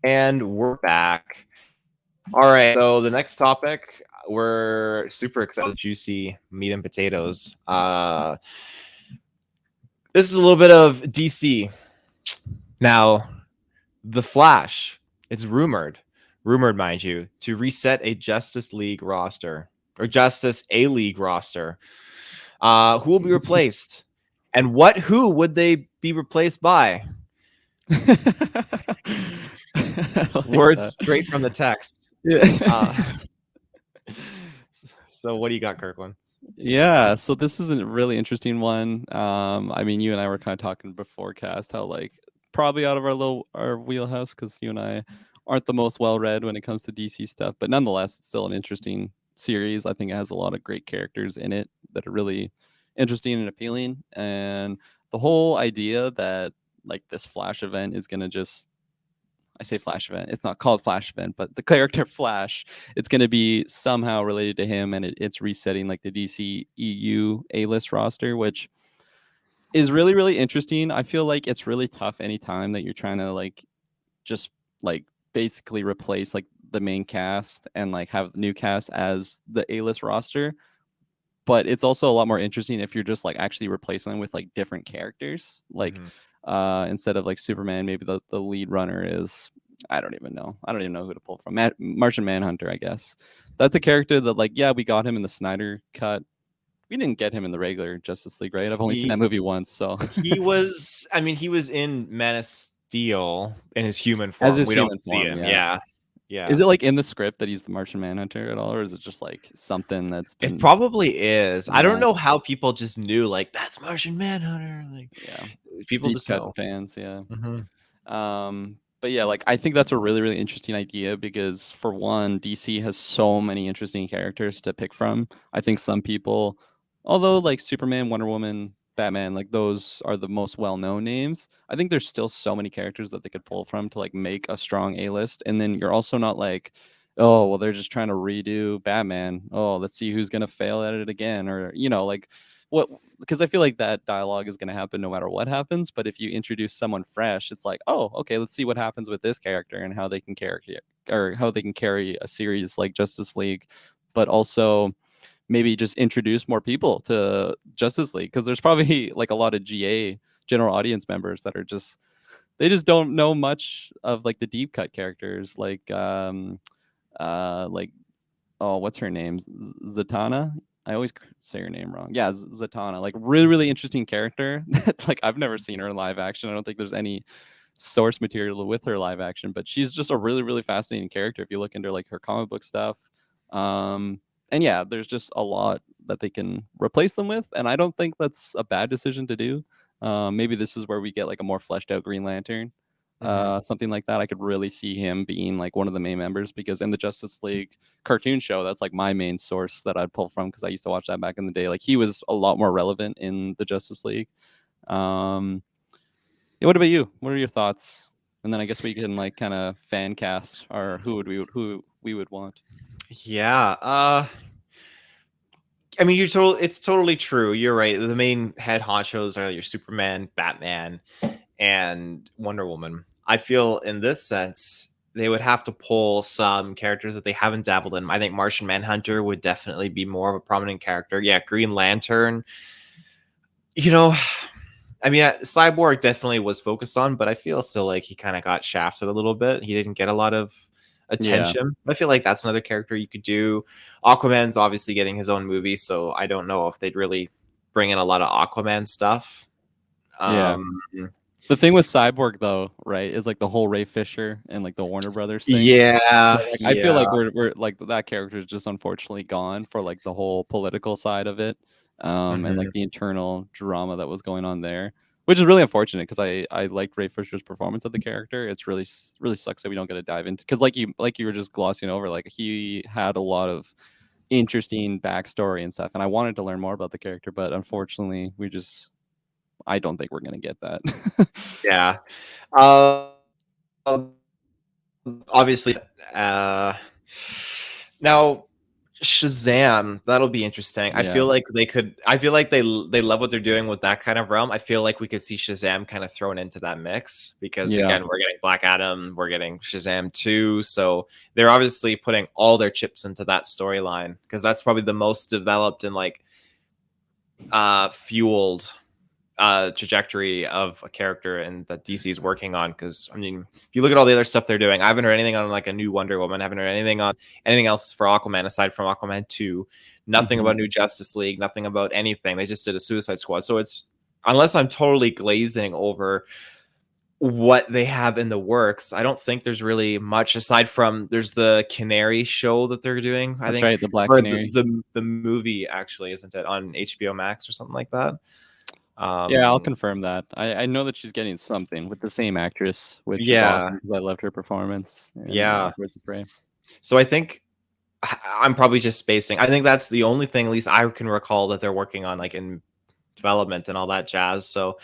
And we're back. All right, so the next topic, we're super excited, juicy meat and potatoes. This is a little bit of DC. Now, The Flash, it's rumored, mind you, to reset a Justice League roster, or Justice A-League roster. Who will be replaced? And who would they be replaced by? Words that. straight from the text. Yeah. So what do you got, Kirklin? Yeah, so this is a really interesting one. I mean, you and I were kind of talking before cast how like probably out of our wheelhouse because you and I aren't the most well read when it comes to DC stuff, but nonetheless, it's still an interesting series. I think it has a lot of great characters in it that are really interesting and appealing, and the whole idea that like this Flash event is gonna just I say Flash event. It's not called Flash event, but the character Flash, it's going to be somehow related to him, and it's resetting like the DC EU A-list roster, which is really really interesting. I feel like it's really tough anytime that you're trying to like just like basically replace like the main cast and like have the new cast as the A-list roster. But it's also a lot more interesting if you're just like actually replacing them with like different characters. Like instead of like Superman, maybe the lead runner is I don't even know. I don't even know who to pull from. Martian Manhunter, I guess. That's a character that like yeah, we got him in the Snyder cut. We didn't get him in the regular Justice League, right? I've only seen that movie once, so He was. I mean, he was in Man of Steel in his human as form. his We don't human see form, him. yeah. Yeah, Is yeah. it like in the script that he's the Martian Manhunter at all, or is it just like something that's It been probably is. I don't yeah, know how people just knew. Like that's Martian Manhunter. Like yeah. people Deep just cut know. fans, yeah. Mm-hmm. But yeah, like I think that's a really, really interesting idea because for one, DC has so many interesting characters to pick from. I think some people, although like Superman, Wonder Woman, Batman, like those are the most well-known names. I think there's still so many characters that they could pull from to like make a strong A list. And then you're also not like, oh, well, they're just trying to redo Batman. Oh, let's see who's gonna fail at it again, or like what because I feel like that dialogue is going to happen no matter what happens. But if you introduce someone fresh, it's like, oh, okay, let's see what happens with this character and how they can carry a series like Justice League, but also maybe just introduce more people to Justice League because there's probably like a lot of GA general audience members that are just they just don't know much of like the deep cut characters like oh, what's her name? Zatanna. I always say her name wrong. Yeah, Zatanna. Like really, really interesting character. Like I've never seen her in live action. I don't think there's any source material with her live action, but she's just a really, really fascinating character if you look into like her comic book stuff. And yeah, there's just a lot that they can replace them with, and I don't think that's a bad decision to do. Maybe this is where we get like a more fleshed out Green Lantern, Mm-hmm. something like that. I could really see him being like one of the main members because in the Justice League cartoon show, that's like my main source that I'd pull from because I used to watch that back in the day. Like he was a lot more relevant in the Justice League. Um, yeah, what about you? What are your thoughts? And then I guess we can like kind of fan cast or who we would want. Yeah. I mean, it's totally true. You're right. The main head honchos are your Superman, Batman, and Wonder Woman. I feel in this sense they would have to pull some characters that they haven't dabbled in. I think Martian Manhunter would definitely be more of a prominent character. Yeah, Green Lantern. You know, I mean, Cyborg definitely was focused on, but I feel still like he kind of got shafted a little bit. He didn't get a lot of Yeah, attention. I feel like that's another character you could do. Aquaman's obviously getting his own movie, so I don't know if they'd really bring in a lot of Aquaman stuff. yeah. Um, The thing with Cyborg though, right, is like the whole Ray Fisher and like the Warner Brothers thing. yeah, So, like, I feel yeah. like we're like that character is just unfortunately gone for like the whole political side of it, and like Mhm. the internal drama that was going on there, which is really unfortunate because I liked Ray Fisher's performance of the character. It's really really sucks that we don't get to dive into because like you were just glossing over, like he had a lot of interesting backstory and stuff, and I wanted to learn more about the character, but unfortunately I don't think we're gonna get that. Yeah. Um, obviously, uh, now Shazam, that'll be interesting. I Yeah. feel like they could. I feel like they love what they're doing with that kind of realm. I feel like we could see Shazam kind of thrown into that mix because Yeah. again, we're getting Black Adam, we're getting Shazam 2, so they're obviously putting all their chips into that storyline because that's probably the most developed and like fueled trajectory of a character and that DC is working on. Because I mean, if you look at all the other stuff they're doing, I haven't heard anything on like a new Wonder Woman. I haven't heard anything on anything else for Aquaman aside from Aquaman 2. Nothing about new Justice League. Nothing about anything. They just did a Suicide Squad. So it's unless I'm totally glazing over what they have in the works, I don't think there's really much aside from there's the Canary show that they're doing. I That's think, right, the Black or Canary. the movie actually, isn't it, on HBO Max or something like that? Yeah, I'll confirm that. I know that she's getting something with the same actress, which is Yeah, awesome because I loved her performance in yeah. Birds of Prey. So I think I'm probably just spacing. I think that's the only thing, at least I can recall, that they're working on, like in development and all that jazz. So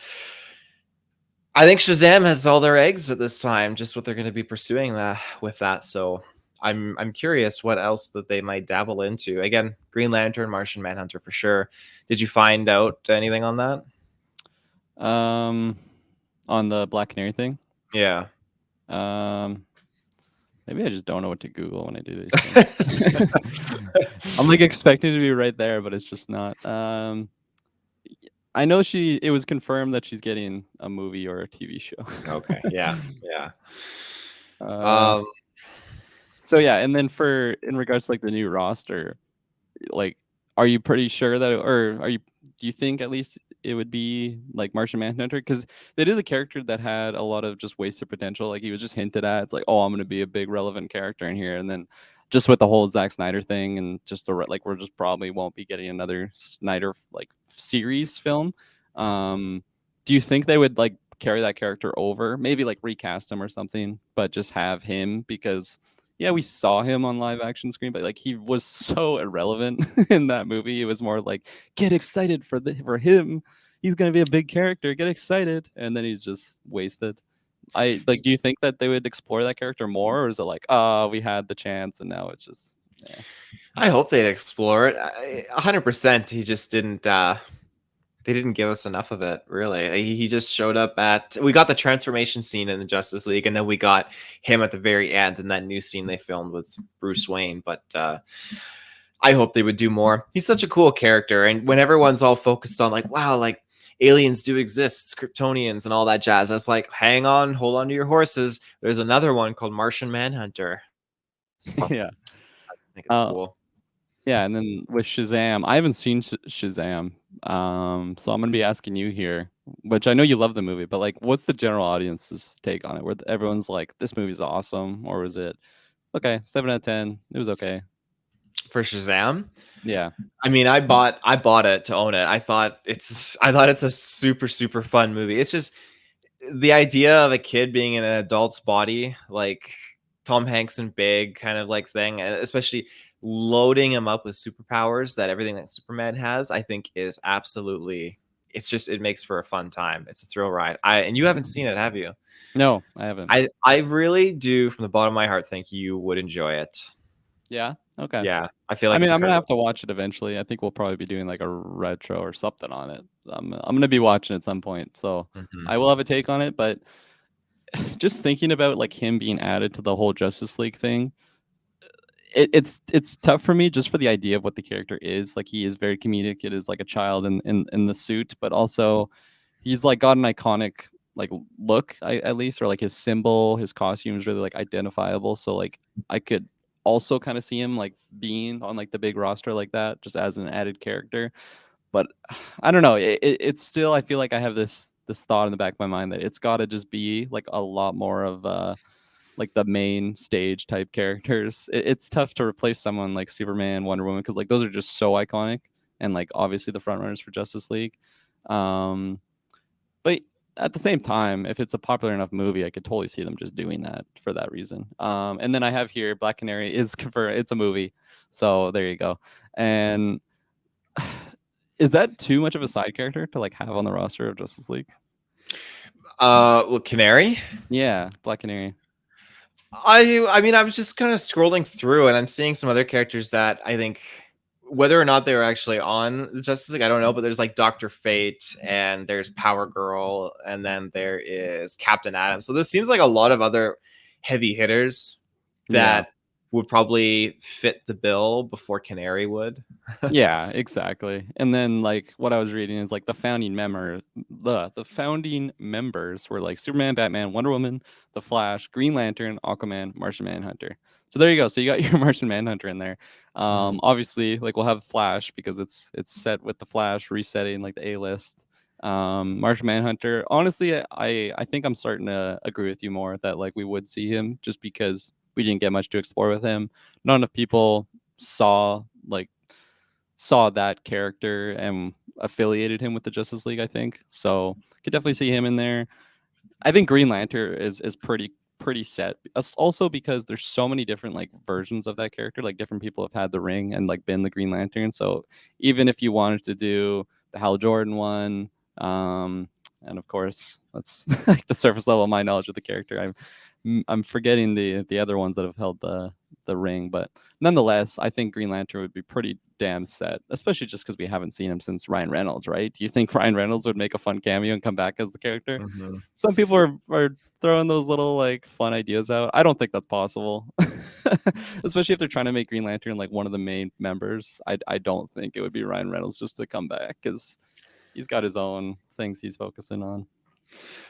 I think Shazam has all their eggs at this time, just what they're going to be pursuing that with that. So I'm curious what else that they might dabble into. Again, Green Lantern, Martian Manhunter for sure. Did you find out anything on that? On the Black Canary thing. Yeah. Maybe I just don't know what to Google when I do these things. I'm like expecting to be right there, but it's just not. I know it was confirmed that she's getting a movie or a TV show. Okay. Yeah. Yeah. So yeah, and then in regards to like the new roster, like, are you pretty sure that, or do you think at least it would be like Martian Manhunter? Because it is a character that had a lot of just wasted potential. Like he was just hinted at. It's like, oh, I'm going to be a big relevant character in here, and then just with the whole Zack Snyder thing, and just like we're just probably won't be getting another Snyder like series film. Do you think they would like carry that character over? Maybe like recast him or something, but just have him because yeah, we saw him on live action screen, but like he was so irrelevant in that movie. It was more like, get excited for him. He's gonna be a big character. Get excited, and then he's just wasted. I like. Do you think that they would explore that character more, or is it like, oh, we had the chance and now it's just, yeah. I hope they'd explore it. 100%. He just didn't. They didn't give us enough of it, really. He just showed up at. We got the transformation scene in the Justice League, and then we got him at the very end in that new scene they filmed with Bruce Wayne. But I hope they would do more. He's such a cool character, and when everyone's all focused on like, wow, like aliens do exist, it's Kryptonians and all that jazz, that's like, hang on, hold on to your horses. There's another one called Martian Manhunter. So Yeah. I think it's cool. Yeah, and then with Shazam, I haven't seen Shazam, so I'm gonna be asking you here, which I know you love the movie, but like, what's the general audience's take on it? Where everyone's like, "This movie's awesome," or was it okay, 7 out of 10? It was okay. For Shazam, Yeah, I mean, I bought it to own it. I thought it's a super fun movie. It's just the idea of a kid being in an adult's body, like Tom Hanks and Big kind of like thing, and especially loading him up with superpowers that everything that Superman has, I think is absolutely. It's just it makes for a fun time. It's a thrill ride. And you haven't seen it, have you? no, I haven't. I really do, from the bottom of my heart, think you would enjoy it. Yeah, okay. Yeah, I feel I like mean, it's a I'm gonna credible. have to watch it eventually. I think we'll probably be doing like a retro or something on it. I'm gonna be watching at some point, so I will have a take on it. But just thinking about like him being added to the whole Justice League thing, it's tough for me just for the idea of what the character is. Like he is very comedic. It is like a child in the suit, but also he's like got an iconic like look, at least, or like his symbol, his costume is really like identifiable. So like I could also kind of see him like being on like the big roster like that, just as an added character. But I don't know. It's still, I feel like I have this thought in the back of my mind that it's got to just be like a lot more of like the main stage type characters. It's tough to replace someone like Superman, Wonder Woman, because like those are just so iconic and like obviously the front runners for Justice League. But at the same time, if it's a popular enough movie, I could totally see them just doing that for that reason. And then I have here Black Canary is it's a movie, so there you go. And is that too much of a side character to like have on the roster of Justice League? Well, Canary. Yeah, Black Canary. I mean, I was just kind of scrolling through, and I'm seeing some other characters that I think, whether or not they were actually on the Justice League, I don't know. But there's like Doctor Fate, and there's Power Girl, and then there is Captain Atom. So this seems like a lot of other heavy hitters Yeah. that would probably fit the bill before Canary would. Yeah, exactly. And then like what I was reading is like the founding members were like Superman, Batman, Wonder Woman, The Flash, Green Lantern, Aquaman, Martian Manhunter. So there you go. So you got your Martian Manhunter in there. Mhm. Obviously like we'll have Flash because it's set with the Flash resetting like the A list. Martian Manhunter. Honestly, I think I'm starting to agree with you more that like we would see him just because we didn't get much to explore with him. Not enough people saw like saw that character and affiliated him with the Justice League, I think. So could definitely see him in there. I think Green Lantern is pretty set. Also because there's so many different like versions of that character. Like different people have had the ring and like been the Green Lantern. So even if you wanted to do the Hal Jordan one, and of course that's like the surface level of my knowledge of the character. I'm forgetting the other ones that have held the ring, but nonetheless, I think Green Lantern would be pretty damn set, especially just because we haven't seen him since Ryan Reynolds, right? Do you think Ryan Reynolds would make a fun cameo and come back as the character? Mhm. Some people are throwing those little like fun ideas out. I don't think that's possible, especially if they're trying to make Green Lantern like one of the main members. I don't think it would be Ryan Reynolds just to come back because he's got his own things he's focusing on.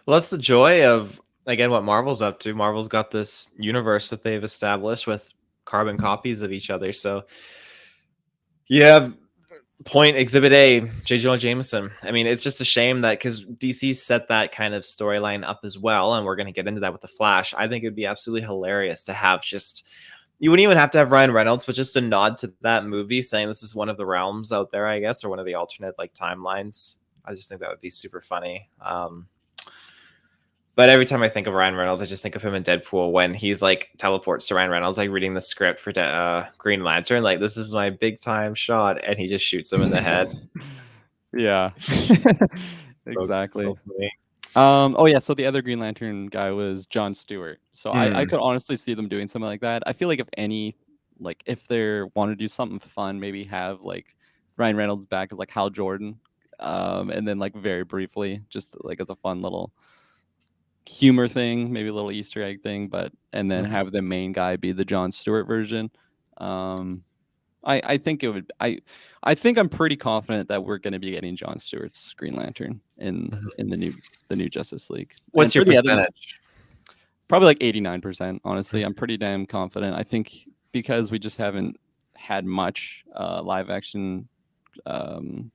Well, that's the joy of, again, what Marvel's up to. Marvel's got this universe that they've established with carbon copies of each other. So you have point exhibit A, J. Jonah Jameson. I mean, it's just a shame that, because DC set that kind of storyline up as well, and we're going to get into that with the Flash. I think it'd be absolutely hilarious to have just, you wouldn't even have to have Ryan Reynolds, but just a nod to that movie saying this is one of the realms out there, I guess, or one of the alternate like timelines. I just think that would be super funny. But every time I think of Ryan Reynolds, I just think of him in Deadpool when he's like teleports to Ryan Reynolds, like reading the script for Green Lantern. Like, this is my big time shot, and he just shoots him in the head. Yeah. So Exactly. funny. Oh yeah, so the other Green Lantern guy was Jon Stewart. So I Hmm. could honestly see them doing something like that. I feel like if any like if they want to do something fun, maybe have like Ryan Reynolds back as like Hal Jordan. And then like very briefly, just like as a fun little humor thing, maybe a little Easter egg thing, but and then Mhm. have the main guy be the Jon Stewart version. Um I think it would I think I'm pretty confident that we're gonna be getting Jon Stewart's Green Lantern Mhm. in the new Justice League. And What's your for the other percentage? probably like 89%, honestly. I'm pretty damn confident. I think because we just haven't had much live action um,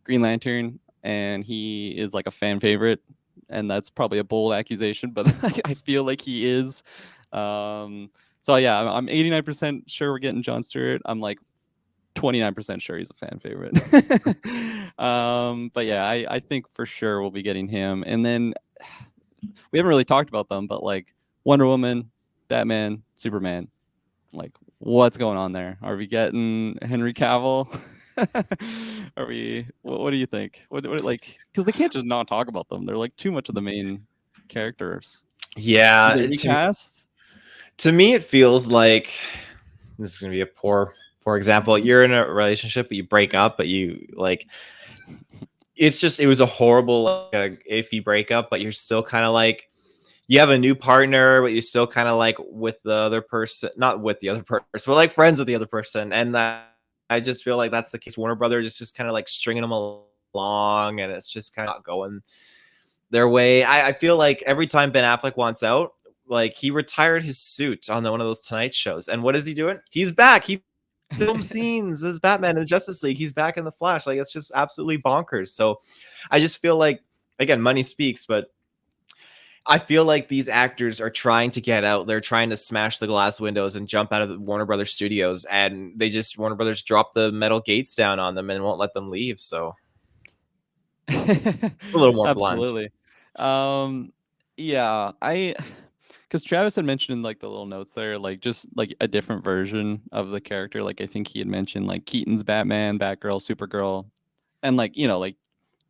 Green Lantern, and he is like a fan favorite, and that's probably a bold accusation, but I feel like he is. So yeah, I'm 89% sure we're getting Jon Stewart. I'm like 29% sure he's a fan favorite. But yeah, I think for sure we'll be getting him. And then we haven't really talked about them, but like Wonder Woman, Batman, Superman, like what's going on there? Are we getting Henry Cavill? Are we? What do you think? What like? Because they can't just not talk about them. They're like too much of the main characters. Do they Yeah, recast? to me, it feels like this is gonna be a poor example. You're in a relationship, but you break up, but you like, it's just, it was a horrible like, iffy breakup, but you're still kind of like, you have a new partner, but you're still kind of like with the other person, not with the other person, but like friends with the other person. And I just feel like that's the case. Warner Brothers is just kind of like stringing them along, and it's just kind of not going their way. I feel like every time Ben Affleck wants out, like he retired his suit on one of those Tonight shows, and what is he doing? He's back. He film scenes as Batman in the Justice League. He's back in the Flash. Like, it's just absolutely bonkers. So I just feel like, again, money speaks, but I feel like these actors are trying to get out. They're trying to smash the glass windows and jump out of the Warner Brothers studios, and Warner Brothers drop the metal gates down on them and won't let them leave. So a little more blunt. Absolutely. Um, yeah, I because Travis had mentioned in like the little notes there, like just like a different version of the character. Like I think he had mentioned like Keaton's Batman, Batgirl, Supergirl, and like you know like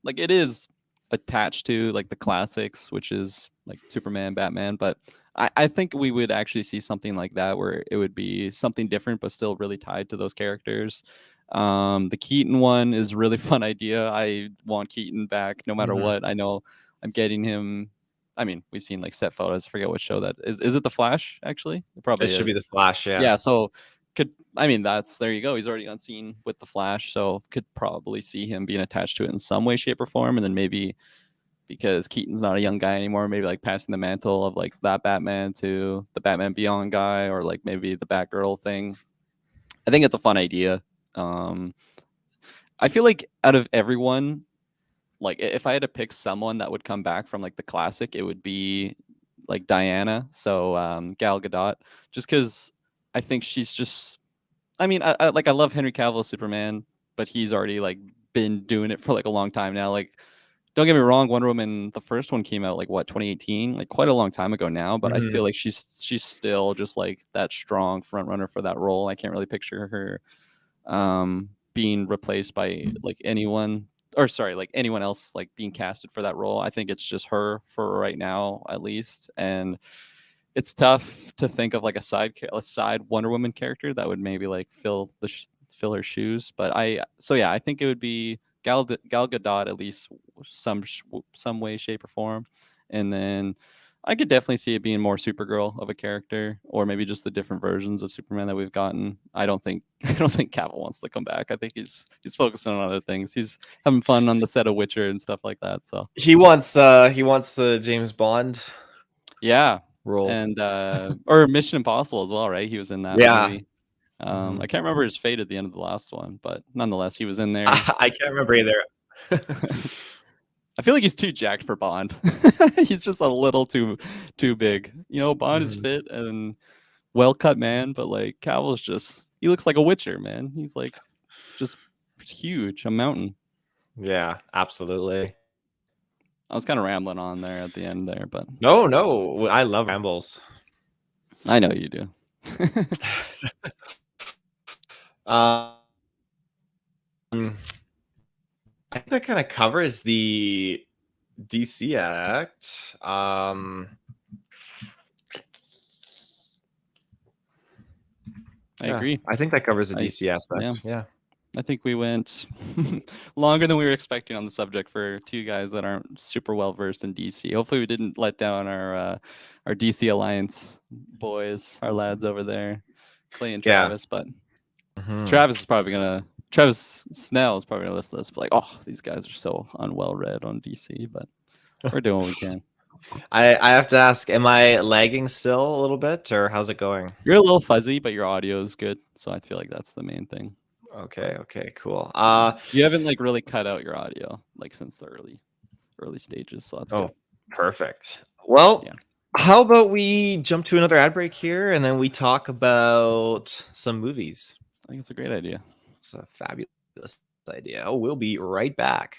it is. attached to like the classics, which is like Superman, Batman. But I think we would actually see something like that where it would be something different, but still really tied to those characters. The Keaton one is a really fun idea. I want Keaton back no matter Mhm. what. I know I'm getting him. I mean, we've seen like set photos. I forget what show that is. Is it The Flash? Actually, it It probably should be is. the Flash, yeah. Yeah. So could I mean that's there you go. He's already on scene with the Flash, so could probably see him being attached to it in some way, shape, or form, and then maybe because Keaton's not a young guy anymore, maybe like passing the mantle of like that Batman to the Batman Beyond guy, or like maybe the Batgirl thing. I think it's a fun idea. Um, I feel like out of everyone, like if I had to pick someone that would come back from like the classic, it would be like Diana. So Gal Gadot, just because I think she's just. I mean, I love Henry Cavill Superman, but he's already like been doing it for like a long time now. Like, don't get me wrong, Wonder Woman, the first one came out like what 2018, like quite a long time ago now. But I feel Mhm. like she's still just like that strong front runner for that role. I can't really picture her being replaced by like anyone or sorry like anyone else like being casted for that role. I think it's just her for right now at least, and it's tough to think of like a side Wonder Woman character that would maybe like fill her shoes. But I think it would be Gal Gadot at least some way, shape, or form, and then I could definitely see it being more Supergirl of a character, or maybe just the different versions of Superman that we've gotten. I don't think I don't think Cavill wants to come back. I think he's focusing on other things. He's having fun on the set of Witcher and stuff like that. So He wants the James Bond yeah, role. and or Mission Impossible as well, right? He was in that Yeah. movie. I Mhm. can't remember his fate at the end of the last one, but nonetheless, he was in there. I can't remember either. I feel like he's too jacked for Bond. He's just a little too big. You know, Bond is Mhm. fit and well cut man, but like Cavill's just he looks like a Witcher, man. He's like just huge, a mountain. Yeah, absolutely. I was kind of rambling on there at the end there, but No, no, I love rambles. I know you do. Um, I think that kind of covers the DC Act. I Yeah, agree. I think that covers the I DC aspect. yeah. Yeah. I think we went longer than we were expecting on the subject for two guys that aren't super well versed in DC. Hopefully, we didn't let down our DC Alliance boys, our lads over there, Clay and Yeah. Travis. But Mhm. Travis Snell is probably gonna listen to this, but like, oh, these guys are so unwell read on DC. But we're doing what we can. I have to ask, am I lagging still a little bit, or how's it going? You're a little fuzzy, but your audio is good, so I feel like that's the main thing. Okay, okay, cool. You haven't like really cut out your audio like since the early stages, so that's good. Oh, perfect. Well, Yeah. how about we jump to another ad break here, and then we talk about some movies. I think it's a great idea. It's a fabulous idea. Oh, we'll be right back.